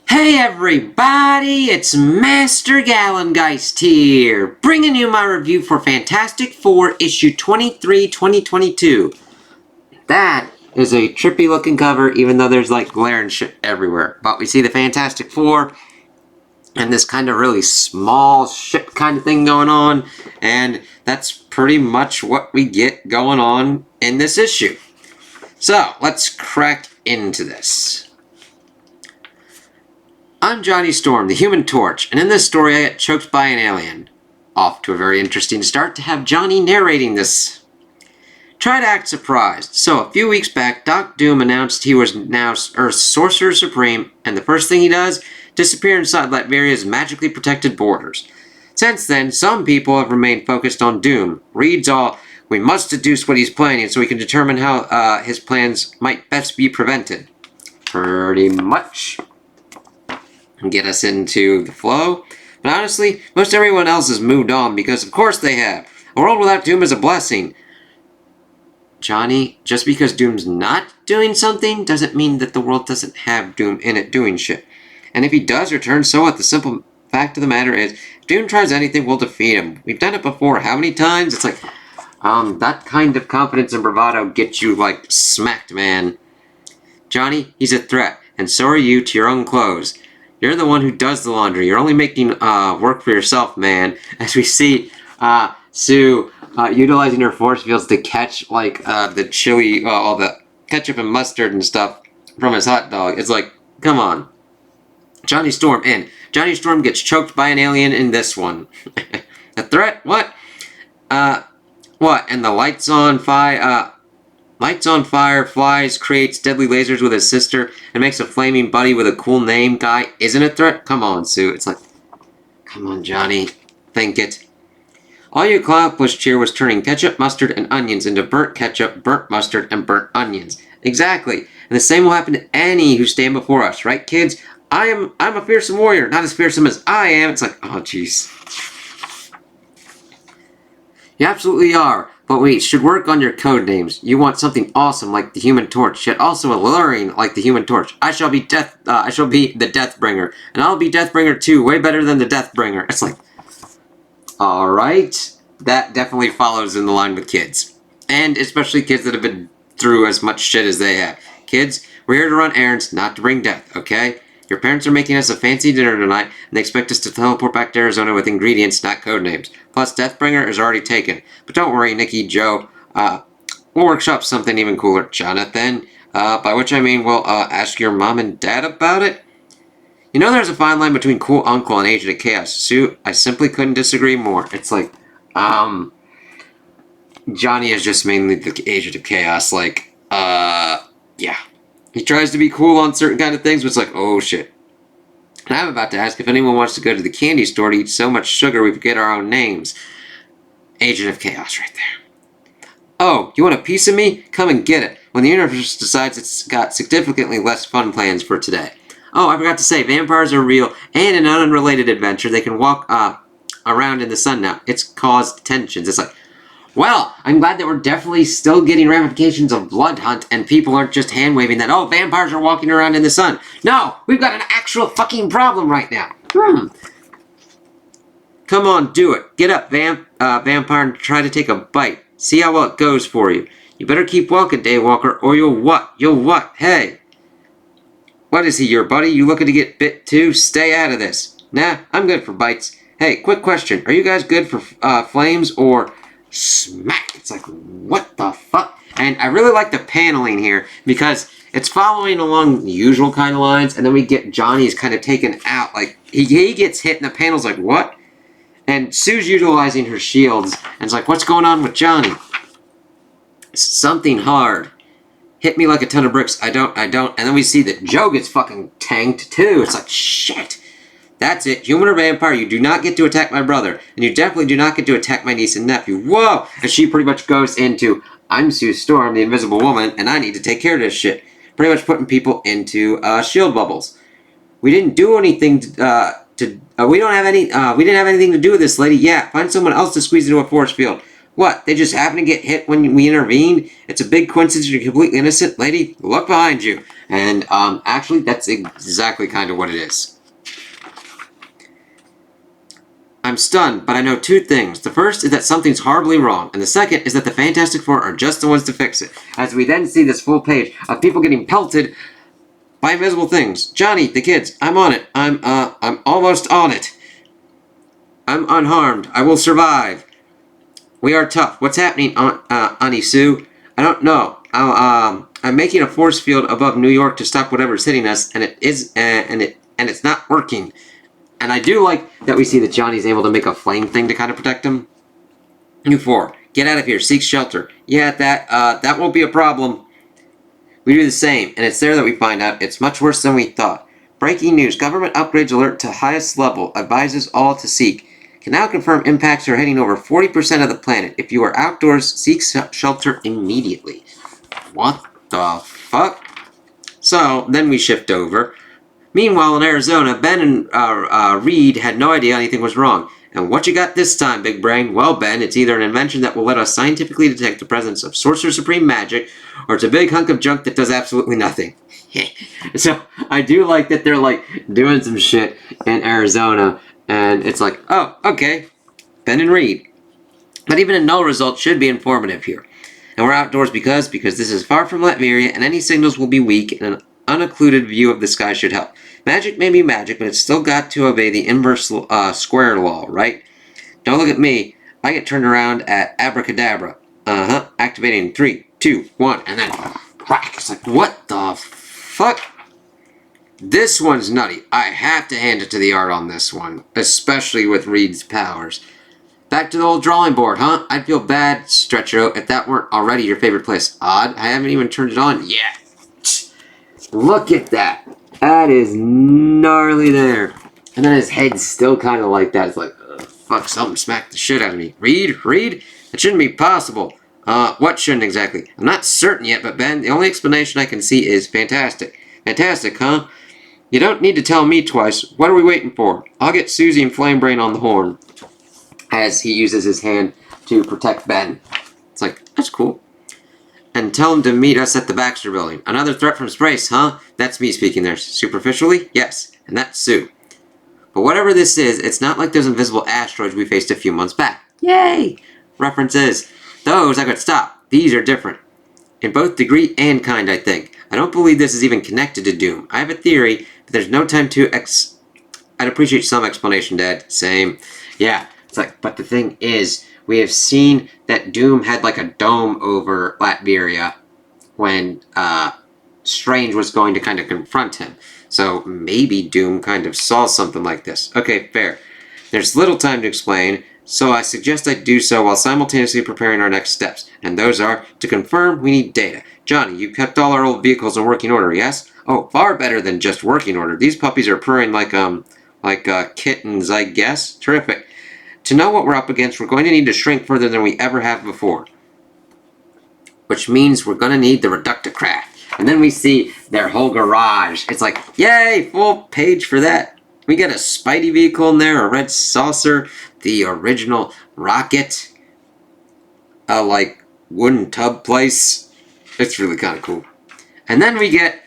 Hey everybody, it's Master Gallengeist here, bringing you my review for Fantastic Four issue 23, 2022. That is a trippy looking cover, even though there's like glare and shit everywhere. But we see the Fantastic Four and this kind of really small ship kind of thing going on, and that's pretty much what we get going on in this issue. So, let's crack into this. I'm Johnny Storm, the Human Torch, and in this story I get choked by an alien. Off to a very interesting start to have Johnny narrating this. Try to act surprised. So, a few weeks back, Doc Doom announced he was now Earth's Sorcerer Supreme, and the first thing he does, disappear inside Latveria's magically protected borders. Since then, some people have remained focused on Doom. Reads all, we must deduce what he's planning so we can determine how his plans might best be prevented. Pretty much. Get us into the flow. But honestly, most everyone else has moved on because of course they have. A world without Doom is a blessing. Johnny, just because Doom's not doing something doesn't mean that the world doesn't have Doom in it doing shit. And if he does return, so what? The simple fact of the matter is, if Doom tries anything, we'll defeat him. We've done it before. How many times? It's like, that kind of confidence and bravado gets you, like, smacked, man. Johnny, he's a threat, and so are you to your own clothes. You're the one who does the laundry. You're only making work for yourself, man. As we see Sue utilizing her force fields to catch like the chili, all the ketchup and mustard and stuff from his hot dog. It's like, come on. Johnny Storm in. Johnny Storm gets choked by an alien in this one. A threat? What? What? And the lights on fire. Lights on fire, flies, creates deadly lasers with his sister, and makes a flaming buddy with a cool name guy. Isn't a threat? Come on, Sue. It's like, come on, Johnny. Think it. All you accomplished here was turning ketchup, mustard, and onions into burnt ketchup, burnt mustard, and burnt onions. Exactly. And the same will happen to any who stand before us, right, kids? I'm a fearsome warrior, not as fearsome as I am. It's like, oh, jeez. You absolutely are. But we should work on your code names. You want something awesome like the Human Torch, yet also alluring like the Human Torch. I shall be the Deathbringer, and I'll be Deathbringer too, way better than the Deathbringer. It's like, all right, that definitely follows in the line with kids, and especially kids that have been through as much shit as they have. Kids, we're here to run errands, not to bring death. Okay? Your parents are making us a fancy dinner tonight, and they expect us to teleport back to Arizona with ingredients, not code names. Plus, Deathbringer is already taken. But don't worry, Nikki, Joe. We'll workshop something even cooler. Jonathan, by which I mean we'll ask your mom and dad about it. You know there's a fine line between cool uncle and agent of chaos. Sue, I simply couldn't disagree more. It's like, Johnny is just mainly the agent of chaos. Like, yeah. He tries to be cool on certain kind of things, but it's like, oh shit. And I'm about to ask if anyone wants to go to the candy store to eat so much sugar we forget our own names. Agent of Chaos right there. Oh, you want a piece of me? Come and get it. When the universe decides it's got significantly less fun plans for today. Oh, I forgot to say, vampires are real, and in an unrelated adventure, they can walk around in the sun now. It's caused tensions. It's like, well, I'm glad that we're definitely still getting ramifications of Blood Hunt and people aren't just hand-waving that, oh, vampires are walking around in the sun. No, we've got an actual fucking problem right now. Come on, do it. Get up, vampire, and try to take a bite. See how well it goes for you. You better keep walking, Daywalker, or you'll what? You'll what? Hey. What is he, your buddy? You looking to get bit too? Stay out of this. Nah, I'm good for bites. Hey, quick question. Are you guys good for flames or... Smack! It's like, what the fuck? And I really like the paneling here because it's following along the usual kind of lines, and then we get Johnny's kind of taken out. Like, he gets hit, and the panel's like, what? And Sue's utilizing her shields, and it's like, what's going on with Johnny? Something hard. Hit me like a ton of bricks. I don't. And then we see that Joe gets fucking tanked, too. It's like, shit. That's it. Human or vampire, you do not get to attack my brother. And you definitely do not get to attack my niece and nephew. Whoa! And she pretty much goes into, I'm Sue Storm, the Invisible Woman, and I need to take care of this shit. Pretty much putting people into shield bubbles. We didn't do anything we didn't have anything to do with this lady. Yeah, find someone else to squeeze into a force field. What? They just happen to get hit when we intervene? It's a big coincidence you're completely innocent? Lady, look behind you. And, actually, that's exactly kind of what it is. I'm stunned, but I know two things. The first is that something's horribly wrong, and the second is that the Fantastic Four are just the ones to fix it. As we then see this full page of people getting pelted by invisible things. Johnny, the kids, I'm on it. I'm almost on it. I'm unharmed. I will survive. We are tough. What's happening, Auntie Sue? I don't know. I'm making a force field above New York to stop whatever's hitting us, and it's not working. And I do like that we see that Johnny's able to make a flame thing to kind of protect him. You four, get out of here. Seek shelter. Yeah, that won't be a problem. We do the same, and it's there that we find out it's much worse than we thought. Breaking news. Government upgrades alert to highest level. Advises all to seek. Can now confirm impacts are hitting over 40% of the planet. If you are outdoors, seek shelter immediately. What the fuck? So, then we shift over. Meanwhile, in Arizona, Ben and Reed had no idea anything was wrong. And what you got this time, Big Brain? Well, Ben, it's either an invention that will let us scientifically detect the presence of Sorcerer Supreme magic, or it's a big hunk of junk that does absolutely nothing. So, I do like that they're, like, doing some shit in Arizona, and it's like, oh, okay, Ben and Reed. But even a null result should be informative here. And we're outdoors because this is far from Latveria, and any signals will be weak, and an unoccluded view of the sky should help. Magic may be magic, but it's still got to obey the inverse square law, right? Don't look at me. I get turned around at abracadabra. Activating 3, 2, 1, and then whack. It's like, what the fuck? This one's nutty. I have to hand it to the art on this one, especially with Reed's powers. Back to the old drawing board, huh? I'd feel bad, Stretcho, if that weren't already your favorite place. Odd, I haven't even turned it on yet. Look at that. That is gnarly there. And then his head's still kind of like that. It's like, fuck, something smacked the shit out of me. Reed? That shouldn't be possible. What shouldn't exactly? I'm not certain yet, but Ben, the only explanation I can see is fantastic. Fantastic, huh? You don't need to tell me twice. What are we waiting for? I'll get Susie and Flamebrain on the horn. As he uses his hand to protect Ben. It's like, that's cool. And tell him to meet us at the Baxter Building. Another threat from space, huh? That's me speaking there. Superficially? Yes. And that's Sue. But whatever this is, it's not like those invisible asteroids we faced a few months back. Yay! References. Those I could stop. These are different. In both degree and kind, I think. I don't believe this is even connected to Doom. I have a theory, but there's no time to I'd appreciate some explanation, Dad. Same. Yeah. It's like, but the thing is, we have seen that Doom had like a dome over Latveria when Strange was going to kind of confront him. So maybe Doom kind of saw something like this. Okay, fair. There's little time to explain, so I suggest I do so while simultaneously preparing our next steps. And those are, to confirm, we need data. Johnny, you kept all our old vehicles in working order, yes? Oh, far better than just working order. These puppies are purring like kittens, I guess. Terrific. To know what we're up against, we're going to need to shrink further than we ever have before. Which means we're going to need the Reductocraft. And then we see their whole garage. It's like, yay, full page for that. We get a Spidey vehicle in there, a red saucer, the original rocket, a wooden tub place. It's really kind of cool. And then we get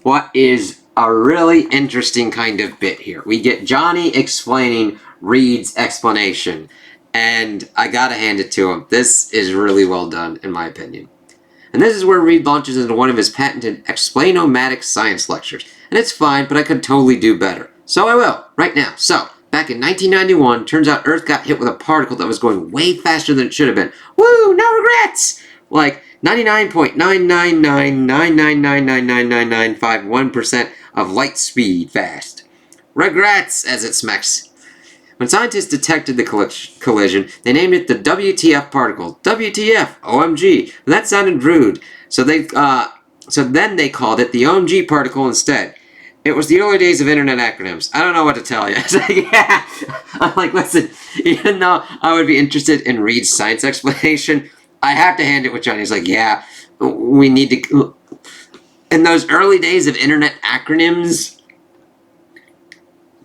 what is a really interesting kind of bit here. We get Johnny explaining Reed's explanation, and I gotta hand it to him. This is really well done, in my opinion. And this is where Reed launches into one of his patented explain-o-matic science lectures. And it's fine, but I could totally do better. So I will, right now. So, back in 1991, turns out Earth got hit with a particle that was going way faster than it should have been. Woo, no regrets! Like 99.99999999951% of light speed fast. Regrets, as it smacks. When scientists detected the collision, they named it the WTF particle. WTF, OMG. And that sounded rude. So then they called it the OMG particle instead. It was the early days of internet acronyms. I don't know what to tell you. It's like, yeah. I'm like, listen, even though I would be interested in Reed's science explanation, I have to hand it with Johnny. He's like, yeah, we need to... In those early days of internet acronyms,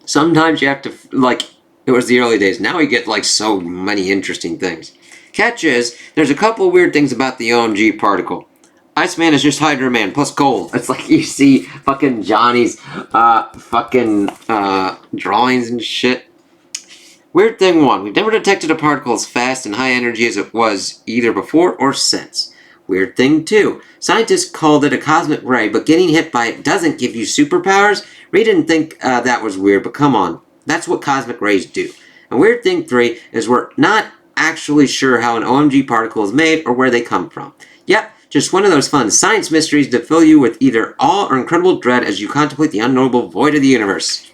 sometimes you have to, it was the early days. Now we get, so many interesting things. Catch is, there's a couple of weird things about the OMG particle. Iceman is just Hydra Man plus gold. It's like you see fucking Johnny's drawings and shit. Weird thing 1. We've never detected a particle as fast and high energy as it was either before or since. Weird thing 2. Scientists called it a cosmic ray, but getting hit by it doesn't give you superpowers. We didn't think that was weird, but come on. That's what cosmic rays do. And weird thing 3 is we're not actually sure how an OMG particle is made or where they come from. Yep, just one of those fun science mysteries to fill you with either awe or incredible dread as you contemplate the unknowable void of the universe.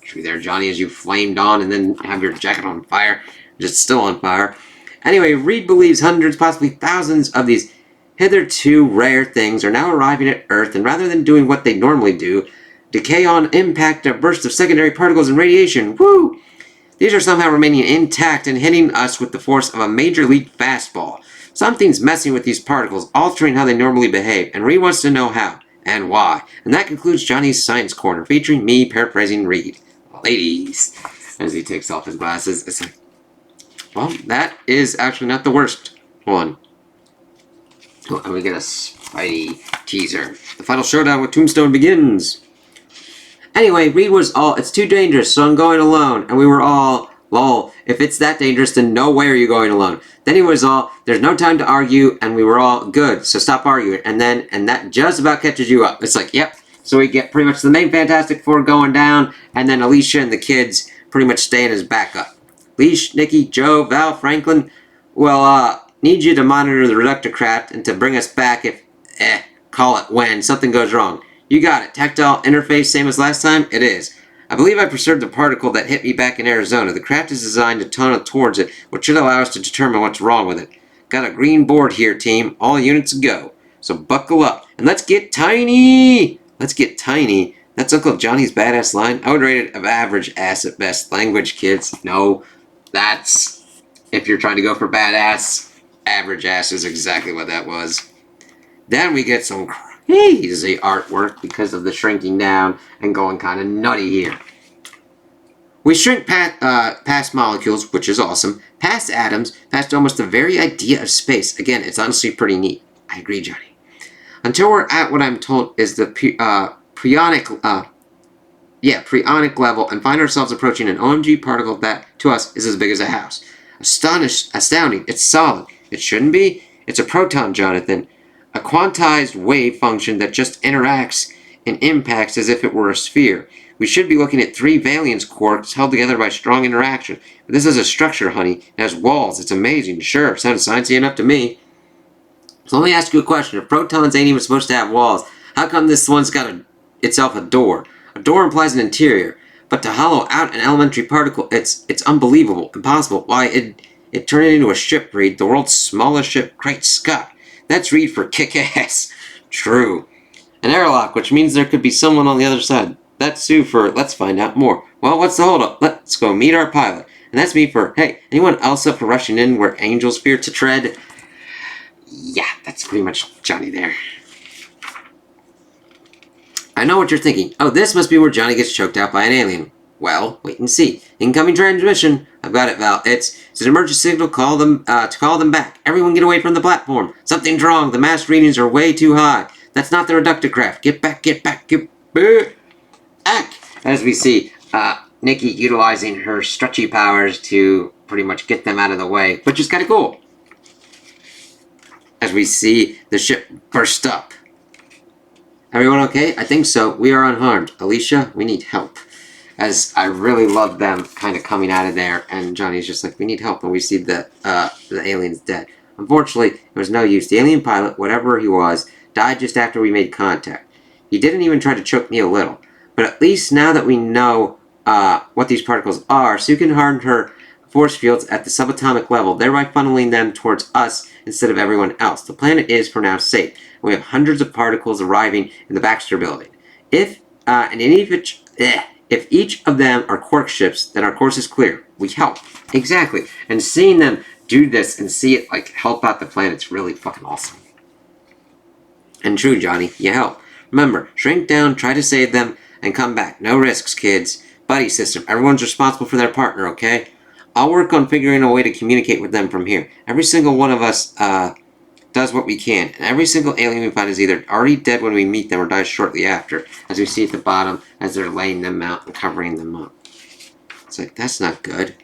True there, Johnny, as you flamed on and then have your jacket on fire. Just still on fire. Anyway, Reed believes hundreds, possibly thousands of these hitherto rare things are now arriving at Earth, and rather than doing what they normally do, decay on impact a burst of secondary particles and radiation. Woo! These are somehow remaining intact and hitting us with the force of a major league fastball. Something's messing with these particles, altering how they normally behave, and Reed wants to know how and why. And that concludes Johnny's Science Corner, featuring me paraphrasing Reed. Ladies, as he takes off his glasses. It's like, well, that is actually not the worst one. Oh, and we get a Spidey teaser. The final showdown with Tombstone begins. Anyway, Reed was all, it's too dangerous, so I'm going alone. And we were all, lol, if it's that dangerous, then no way are you going alone. Then he was all, there's no time to argue, and we were all, good, so stop arguing. And that just about catches you up. It's like, yep. So we get pretty much the main Fantastic Four going down, and then Alicia and the kids pretty much staying as backup. Leash, Nikki, Joe, Val, Franklin, need you to monitor the reductocraft and to bring us back if, call it when something goes wrong. You got it. Tactile interface, same as last time? It is. I believe I preserved the particle that hit me back in Arizona. The craft is designed to tunnel towards it, which should allow us to determine what's wrong with it. Got a green board here, team. All units go. So buckle up. And let's get tiny! Let's get tiny. That's Uncle Johnny's badass line. I would rate it of average ass at best. Language, kids. No. That's, if you're trying to go for badass, average ass is exactly what that was. Then we get some crazy artwork because of the shrinking down and going kind of nutty here. We shrink past molecules, which is awesome, past atoms, past almost the very idea of space. Again, it's honestly pretty neat. I agree, Johnny. Until we're at what I'm told is the preonic level and find ourselves approaching an OMG particle that, to us, is as big as a house. Astounding. It's solid. It shouldn't be. It's a proton, Jonathan. A quantized wave function that just interacts and impacts as if it were a sphere. We should be looking at 3 valence quarks held together by strong interaction. But this is a structure, honey. It has walls. It's amazing. Sure, sounds sciencey enough to me. So let me ask you a question. If protons ain't even supposed to have walls, how come this one's got itself a door? A door implies an interior. But to hollow out an elementary particle, it's unbelievable, impossible. Why, it turned it into a ship, Reed. The world's smallest ship. Great Scott. That's Reed for kick-ass. True. An airlock, which means there could be someone on the other side. That's Sue for let's find out more. Well, what's the holdup? Let's go meet our pilot. And that's me for, hey, anyone else up for rushing in where angels fear to tread? Yeah, that's pretty much Johnny there. I know what you're thinking. Oh, this must be where Johnny gets choked out by an alien. Well, wait and see. Incoming transmission. I've got it, Val. It's an emergency signal. Call them back. Everyone get away from the platform. Something's wrong. The mass readings are way too high. That's not the reductocraft. Get back, get back. As we see, Nikki utilizing her stretchy powers to pretty much get them out of the way, which is kind of cool. As we see the ship burst up. Everyone okay? I think so. We are unharmed. Alicia, we need help. As I really love them kind of coming out of there, and Johnny's just like, we need help, and we see the alien's dead. Unfortunately, there was no use. The alien pilot, whatever he was, died just after we made contact. He didn't even try to choke me a little. But at least now that we know what these particles are, Sue can harden her force fields at the subatomic level, thereby funneling them towards us instead of everyone else. The planet is, for now, safe. We have hundreds of particles arriving in the Baxter building. If each of them are quark ships, then our course is clear. We help. Exactly. And seeing them do this and see it like help out the planet's really fucking awesome. And true, Johnny, you help. Remember, shrink down, try to save them, and come back. No risks, kids. Buddy system. Everyone's responsible for their partner, okay? I'll work on figuring a way to communicate with them from here. Every single one of us does what we can. And every single alien we find is either already dead when we meet them or dies shortly after, as we see at the bottom as they're laying them out and covering them up. It's like, that's not good.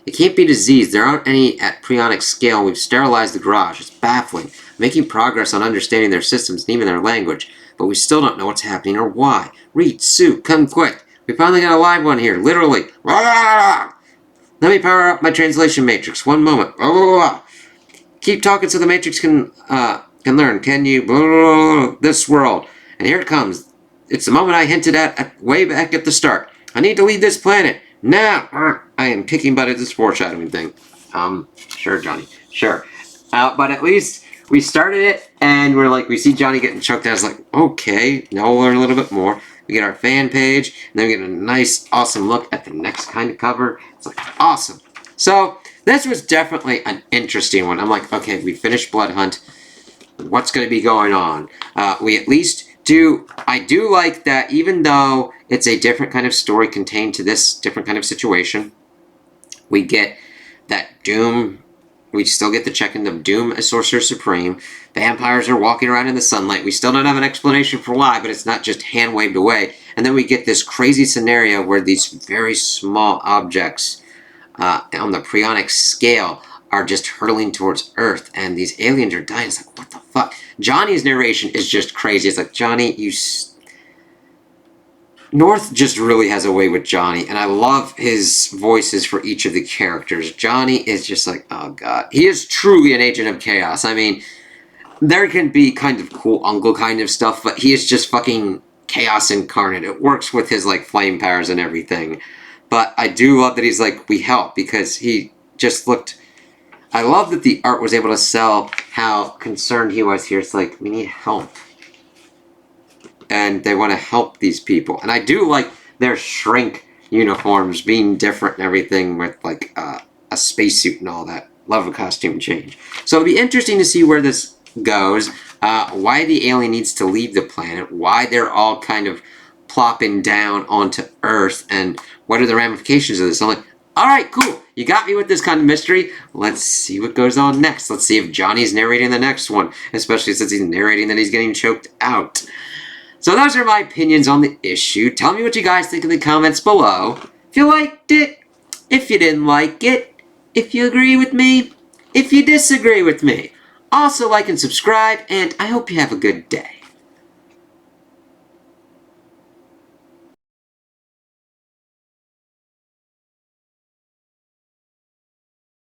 It can't be disease. There aren't any at Prionic scale. We've sterilized the garage. It's baffling. Making progress on understanding their systems and even their language. But we still don't know what's happening or why. Reed, Sue, come quick. We finally got a live one here. Literally. Let me power up my translation matrix. One moment. Keep talking so the matrix can learn. Can you? This world. And here it comes. It's the moment I hinted at way back at the start. I need to leave this planet. Now, I am kicking butt at this foreshadowing thing. Sure, Johnny. Sure. But at least we started it, and we see Johnny getting choked out. It's like, okay, now we'll learn a little bit more. We get our fan page, and then we get a nice, awesome look at the next kind of cover. It's like, awesome. So, this was definitely an interesting one. I'm like, okay, we finished Blood Hunt. What's going to be going on? We at least I do like that even though it's a different kind of story contained to this different kind of situation, we get that Doom, we still get the check-in of Doom as Sorcerer Supreme. Vampires are walking around in the sunlight. We still don't have an explanation for why, but it's not just hand-waved away. And then we get this crazy scenario where these very small objects on the Prionic scale are just hurtling towards Earth, and these aliens are dying. It's like, what the fuck? Johnny's narration is just crazy. It's like, Johnny, North just really has a way with Johnny, and I love his voices for each of the characters. Johnny is just like, oh god. He is truly an agent of chaos. I mean, there can be kind of cool uncle kind of stuff, but he is just fucking chaos incarnate. It works with his, flame powers and everything. But I do love that he's like, we help, because he just looked... I love that the art was able to sell how concerned he was here. It's like, we need help. And they want to help these people. And I do like their shrink uniforms being different and everything with, a spacesuit and all that. Love a costume change. So it'll be interesting to see where this goes. Why the alien needs to leave the planet. Why they're all kind of plopping down onto Earth. And what are the ramifications of this? I'm like, alright, cool. You got me with this kind of mystery. Let's see what goes on next. Let's see if Johnny's narrating the next one. Especially since he's narrating that he's getting choked out. So those are my opinions on the issue. Tell me what you guys think in the comments below. If you liked it. If you didn't like it. If you agree with me. If you disagree with me. Also like and subscribe. And I hope you have a good day.